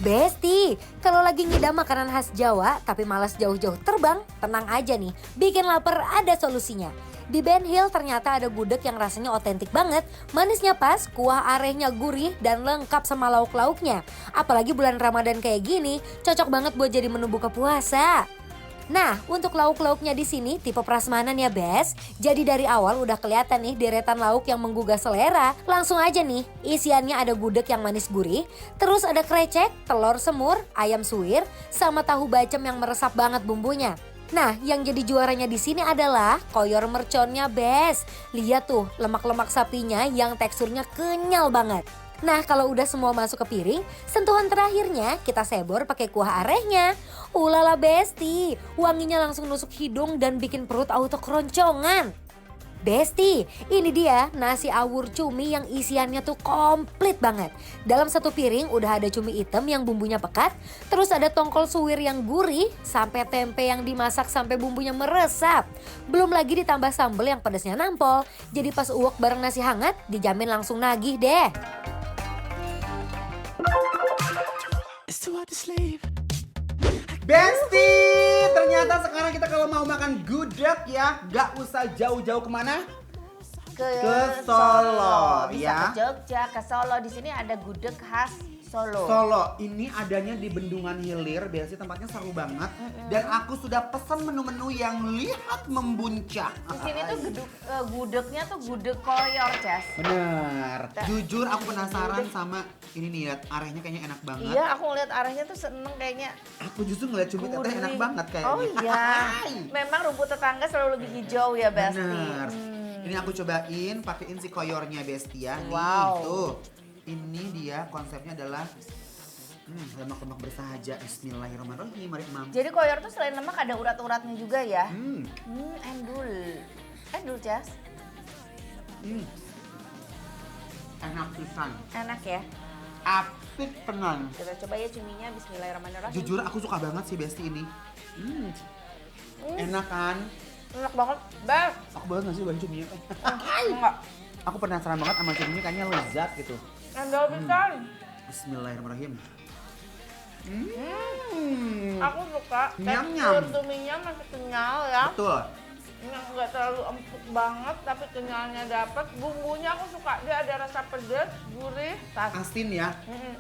Besti, kalau lagi ngidam makanan khas Jawa tapi malas jauh-jauh terbang, tenang aja nih, bikin lapar ada solusinya. Di Ben Hill ternyata ada gudeg yang rasanya otentik banget, manisnya pas, kuah arehnya gurih dan lengkap sama lauk-lauknya. Apalagi bulan Ramadan kayak gini, cocok banget buat jadi menu buka puasa. Nah, untuk lauk-lauknya di sini tipe prasmanan ya, Bes. Jadi dari awal udah kelihatan nih deretan lauk yang menggugah selera. Langsung aja nih, isiannya ada gudeg yang manis gurih, terus ada krecek, telur semur, ayam suwir, sama tahu bacem yang meresap banget bumbunya. Nah, yang jadi juaranya di sini adalah koyor merconnya, Bes. Lihat tuh, lemak-lemak sapinya yang teksturnya kenyal banget. Nah, kalau udah semua masuk ke piring, sentuhan terakhirnya kita sebor pakai kuah arehnya. Ulala Besti, wanginya langsung nusuk hidung dan bikin perut auto keroncongan. Besti, ini dia nasi awur cumi yang isiannya tuh komplit banget. Dalam satu piring udah ada cumi hitam yang bumbunya pekat, terus ada tongkol suwir yang gurih, sampai tempe yang dimasak sampai bumbunya meresap. Belum lagi ditambah sambal yang pedasnya nampol, jadi pas uwek bareng nasi hangat dijamin langsung nagih deh. Besti, ternyata sekarang kita kalau mau makan gudeg ya, gak usah jauh-jauh kemana? Ke Solo, Bisa ya. ke Jogja, ke Solo. Di sini ada gudeg khas Solo. Solo, ini adanya di Bendungan Hilir, Besti tempatnya seru banget. Dan aku sudah pesan menu-menu yang lihat membuncah. Di sini tuh gudegnya tuh gudeg koyor, Cas. Bener, jujur aku penasaran sama ini nih, lihat arehnya kayaknya enak banget. Iya, aku ngeliat arahnya tuh seneng kayaknya. Aku justru ngeliat cumi teteh Gurih. enak banget kayaknya. Oh iya, memang rumput tetangga selalu lebih hijau ya, Besti. Bener. Ini aku cobain, pakein si koyornya Besti ya. Nih, Wow. tuh. Ini dia konsepnya adalah lemak-lemak bersahaja. Bismillahirrahmanirrahim. Mari mam. Jadi koyor tuh selain lemak ada urat-uratnya juga ya. Hmm. Endul. Endul, Cas. Enak pisan. Enak ya. Apik tenan. Kita coba ya cuminya, bismillahirrahmanirrahim. Jujur aku suka banget sih Besti ini. Enak kan? Enak banget, Bang. Aku banget gak sih bang cuminya? Enggak. Aku penasaran banget sama cuminya, kayaknya lezat gitu. Endul pisan. Bismillahirrahmanirrahim. Aku suka Nyam-nyam. tekstur tuminya masih kenyal ya. Betul. Nggak terlalu empuk banget tapi kenyalnya dapat. Bumbunya aku suka, dia ada rasa pedas, gurih, pas. Asin ya.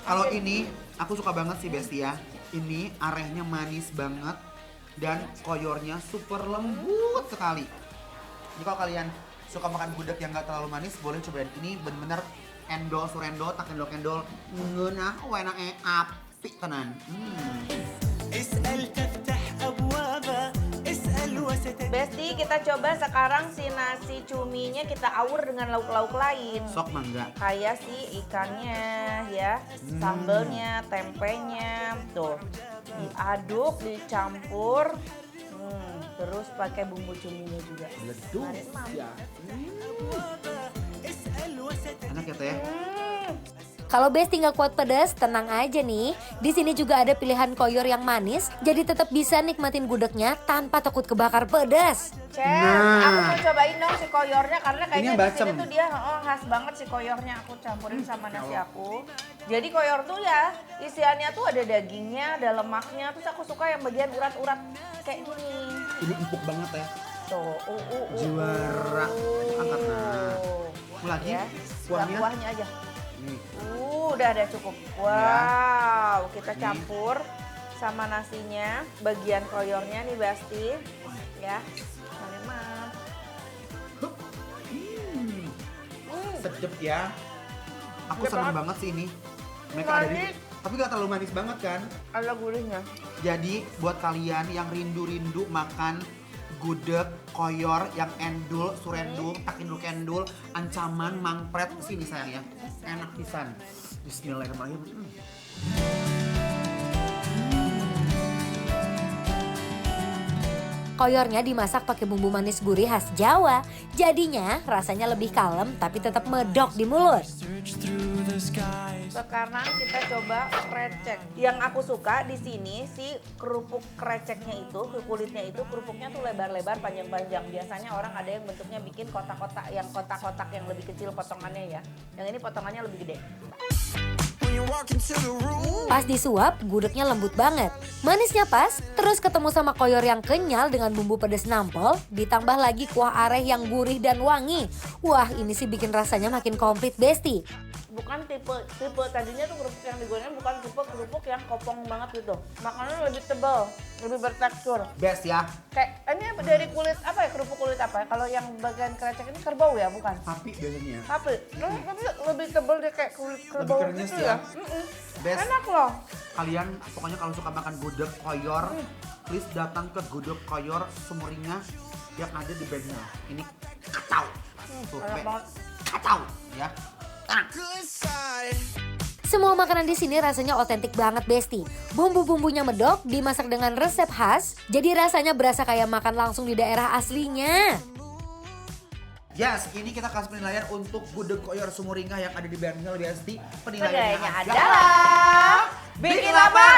Kalau ini aku suka banget sih Besti ya. Ini arehnya manis banget dan koyornya super lembut sekali. Jadi kalau kalian suka makan gudeg yang gak terlalu manis, boleh cobain ini. Bener-bener endol surendol, tak endol-endol ngeunah wenaknya apik tenan. Besti, kita coba sekarang si nasi cuminya kita awur dengan lauk-lauk lain. Sok mangga. Kayak si ikannya ya, sambelnya, tempenya, tuh diaduk, dicampur, terus pakai bumbu cuminya juga. Ledus Mari, Mam. ya. Enak ya teh. Kalau Besti nggak kuat pedas, tenang aja nih. Di sini juga ada pilihan koyor yang manis, jadi tetap bisa nikmatin gudegnya tanpa takut kebakar pedas. Cem, Nah. aku mau cobain dong si koyornya karena Ini kayaknya yang di sini bacem. tuh dia khas banget si koyornya. Aku campurin sama nasi aku. Jadi koyor tuh ya isiannya tuh ada dagingnya, ada lemaknya. Terus aku suka yang bagian urat-urat kayak gini. Ini empuk banget ya. Tuh, Juara. Angkat nah. Mau lagi? Ya, Kuahnya? kuahnya aja. Nih. Udah ada cukup. Wow, kita campur sama nasinya, bagian koyornya nih Basti. Ya, mari Mam. Sedep ya. Aku Sedep seneng banget. banget sih ini. Mereka ada di, Manis. tapi gak terlalu manis banget kan. Ada gurihnya. Jadi buat kalian yang rindu-rindu makan gudeg, koyor, yang endul, surendul, takindul kendul, ancaman, mangpret, sini sayang ya. Enak pisan. Bismillahirrahmanirrahim. Koyornya dimasak pakai bumbu manis gurih khas Jawa. Jadinya rasanya lebih kalem tapi tetap medok di mulut. Sekarang kita coba krecek. Yang aku suka di sini si kerupuk kreceknya itu, kulitnya itu kerupuknya tuh lebar-lebar, panjang-panjang. Biasanya orang ada yang bentuknya bikin kotak-kotak yang lebih kecil potongannya ya. Yang ini potongannya lebih gede. Pas disuap, gudegnya lembut banget. Manisnya pas, terus ketemu sama koyor yang kenyal dengan bumbu pedas nampol, ditambah lagi kuah areh yang gurih dan wangi. Wah, ini sih bikin rasanya makin komplit, Besti. Bukan tipe tadinya tuh kerupuk yang digoreng bukan tipe kerupuk yang kopong banget gitu. Makanannya lebih tebal, lebih bertekstur. Best ya. Kayak ini apa dari kulit apa ya, kerupuk kulit apa ya? Kalau yang bagian krecek ini kerbau ya, bukan? Sapi biasanya. Tapi lebih tebal deh kayak kulit kerbau krenyes gitu ya. ya. Best. Enak loh. Kalian pokoknya kalau suka makan gudeg koyor, please datang ke gudeg koyor Sumringah yang ada di Benhil. Ini kacau. Tuh, Enak banget. kacau ya. Enak. Semua makanan di sini rasanya otentik banget, Besti. Bumbu-bumbunya medok, dimasak dengan resep khas, jadi rasanya berasa kayak makan langsung di daerah aslinya. Yes, ini kita kasih penilaian untuk gudeg koyor Sumringah yang ada di Benhil, Besti. Penilaiannya Penilaiannya adalah bikin lapar.